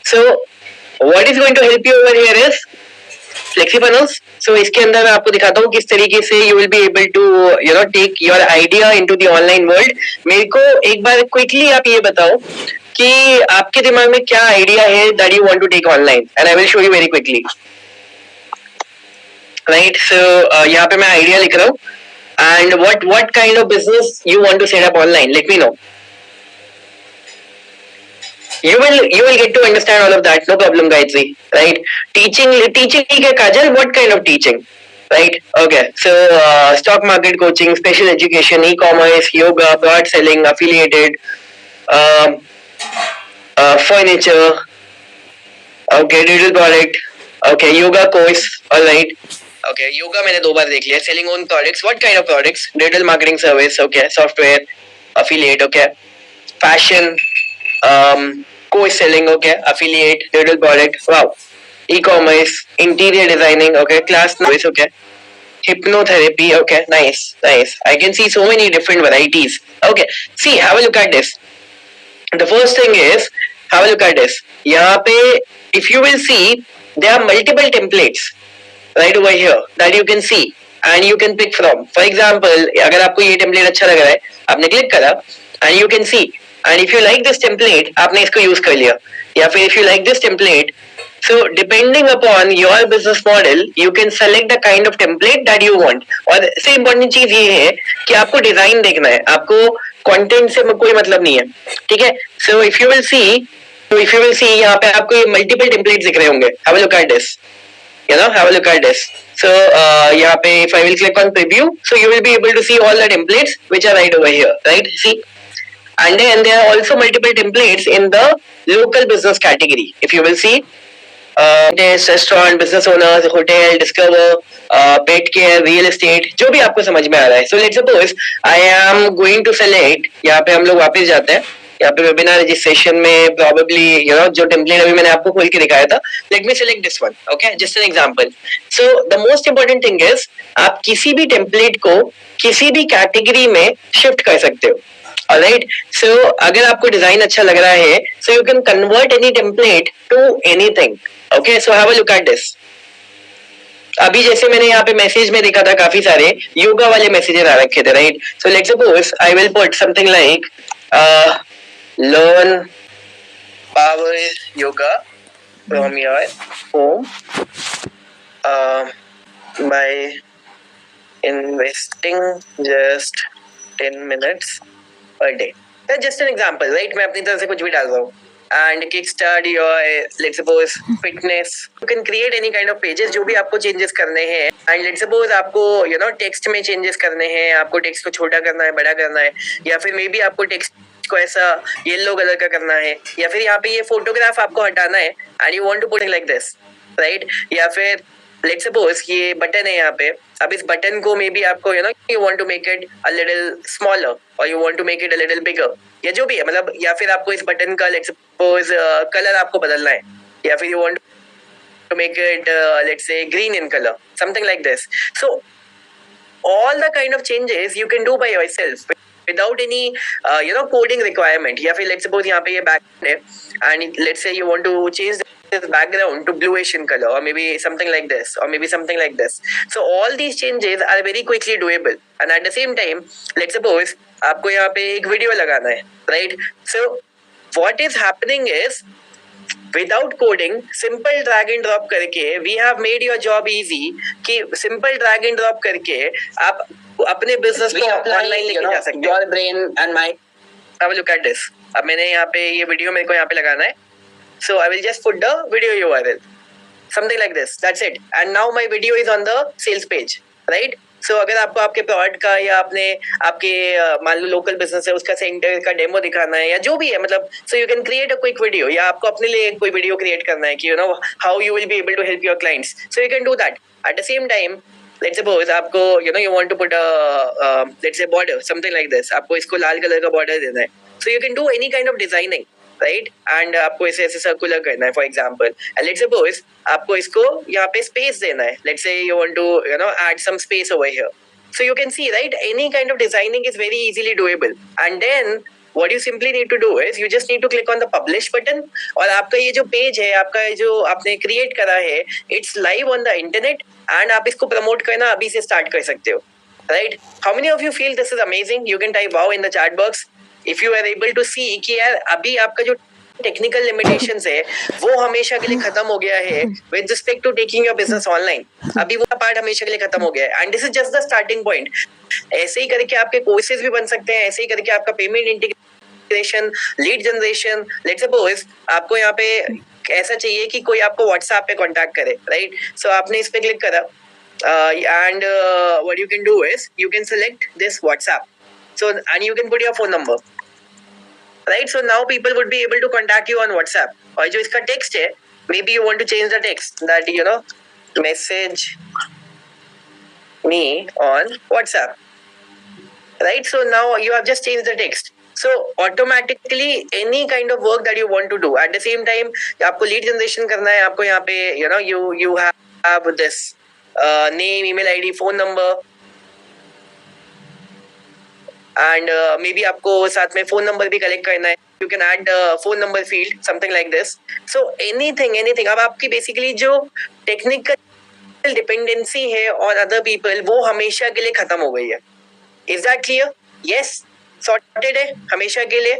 So what is going to help you over here is FlexiFunnels. So इसके अंदर मैं आपको दिखाता हूँ किस तरीके से you will be able to take your idea into the online world. मेरे को एक बार quickly आप ये बताओ कि आपके दिमाग में क्या आइडिया है that you want to take online, and I will show you very quickly. Right, so यहाँ पे मैं आइडिया लिख रहा हूँ, and what kind of business you want to set up online, let me know. You will get to understand all of that, no problem, Gayatri. Right, teaching ठीक है काजल, what kind of teaching? Right, okay, so stock market coaching, special education, e-commerce, yoga, product selling, affiliated, um, furniture, okay, digital product, okay, yoga course, all right. Okay, yoga मैंने 2 बार देख लिया. Selling own products, what kind of products? Digital marketing service, okay, software, affiliate, okay, fashion, course selling, okay, affiliate, digital product, wow, e-commerce, interior designing, okay, class noise, okay, hypnotherapy, okay, nice. I can see so many different varieties. Okay, see, have a look at this. The first thing is, have a look at this. यहाँ पे if you will see, there are multiple templates right over here that you can see and you can pick from. For example, अगर आपको ये template अच्छा लग रहा है, आपने click करा and you can see, and if you like this template, आपने इसको use कर लिया, या फिर if you like this template, so depending upon your business model, you can select the kind of template that you want. और सबसे important चीज ये है कि आपको design देखना है, आपको content से कोई मतलब नहीं है, ठीक है? So if you will see, यहाँ पे आपको ये multiple templates दिख रहे होंगे. Have a look at this. Have a look at this. So यहाँ पे if I will click on preview, so you will be able to see all the templates which are right over here, right? See, and then there are also multiple templates in the local business category. If you will see, restaurant, business owners, hotel, discover, pet care, real estate, जो भी आपको समझ में आ रहा है. So let's suppose I am going to select, यहाँ पे हम लोग वापस जाते हैं, यहाँ पे वेबिनार रजिस्ट्रेशन में probably जो टेम्पलेट अभी मैंने आपको खोल के दिखाया था, let me select this one, okay, just an example. So the most important thing is आप किसी भी टेम्पलेट को किसी भी कैटेगरी में शिफ्ट कर सकते हो. Alright, so अगर आपको डिजाइन अच्छा लग रहा है, so you can convert any template to anything. Okay, so have a look at this. अभी जैसे मैंने यहाँ पे मैसेज में देखा था काफी सारे योगा वाले मैसेजेस आ रखे थे, right? So let's suppose I will put something like learn power yoga from your home by investing just 10 minutes per day. That's just an example, right? मैं अपनी तरफ से कुछ भी डाल रहा हूँ. And kickstart your, let's suppose, fitness. You can create any kind of pages जो भी आपको changes करने हैं. And let's suppose आपको text में changes करने हैं, आपको text को छोटा करना है, बड़ा करना है, या फिर maybe आपको text को ऐसा येलो कलर का करना है, या फिर यहाँ पे ये फोटोग्राफ आपको हटाना है and you want to put it like this, right? या फिर let's suppose ये बटन है यहाँ पे, अब इस बटन को मे बी आपको you want to make it a little smaller or you want to make it a little bigger, या जो भी है, मतलब या फिर आपको इस बटन का let's suppose कलर आपको बदलना है, या फिर you want to make it let's say green in color, something like this. So all the kind of changes you can do by yourself without any coding requirement. या फिर let's suppose यहाँ पे ये background है and let's say you want to change this background to bluish in color or maybe something like this or maybe something like this. So all these changes are very quickly doable, and at the same time let's suppose आपको यहाँ पे एक video लगाना है, right? So what is happening is without coding, simple drag and drop करके we have made your job easy कि simple drag and drop करके आप अपने बिजनेस को ऑनलाइन लेके जा सकते हो. Your brain and my, have a look at this. अब मैंने यहाँ पे ये वीडियो मेरे को यहाँ पे लगाना है, so I will just put the video URL, something like this. That's it. And now my video is on the sales page, right? So अगर आपको आपके प्रोडक्ट का या आपके मान लो लोकल बिजनेस है उसका सेंटर का डेमो दिखाना है या जो भी है, मतलब सो you can create a quick video, या आपको अपने लिए कोई वीडियो क्रिएट करना है कि how you will be able to help your clients, so you can do that. At the same time let's suppose आपको you want to put a let's say border, something like this, आपको इसको लाल colour का border देना है, so you can do any kind of designing, right? And आपको ऐसे circular करना है for example, and let's suppose आपको इसको यहाँ पे स्पेस देना है, let's say you want to add some space over here, so you can see, right, any kind of designing is very easily doable. And then what you simply need to do is you just need to click on the publish button, और आपका ये जो page है, आपका ये जो आपने create करा है, it's live on the internet, and आप इसको प्रमोट करना अभी से स्टार्ट कर सकते हो, right? How many of you feel this is amazing? You can type wow in the chat box if you are able to see कि यार अभी आपका जो टेक्निकल लिमिटेशंस है वो हमेशा के लिए खत्म हो गया है with respect to taking your business online. अभी वो पार्ट हमेशा के लिए खत्म हो गया है, and this is just the starting point. ऐसे ही करके आपके कोर्सेज भी बन सकते हैं, ऐसे ही करके आपका payment integration, lead generation. Let's suppose आपको यहाँ पे ऐसा चाहिए कि कोई आपको व्हाट्सएप पे कांटेक्ट करे, राइट? सो आपने इस पे क्लिक करा, and what you can do is you can select this WhatsApp, so and you can put your phone number, right? So now people would be able to contact you on WhatsApp. और जो इसका text है, maybe you want to change the text that you know message me on WhatsApp, right? So now you have just changed the text. So automatically any kind of work that you want to do at the same time, आपको lead generation करना है, आपको यहाँ पे you know you have this name, email ID, phone number, and maybe आपको साथ में phone number भी कलेक्ट करना है, you can add phone number field, something like this. So anything अब आपकी बेसिकली जो टेक्निकल डिपेंडेंसी है ऑन अदर पीपल वो हमेशा के लिए खत्म हो गई है। Is that clear? Yes, sorted है हमेशा के लिए।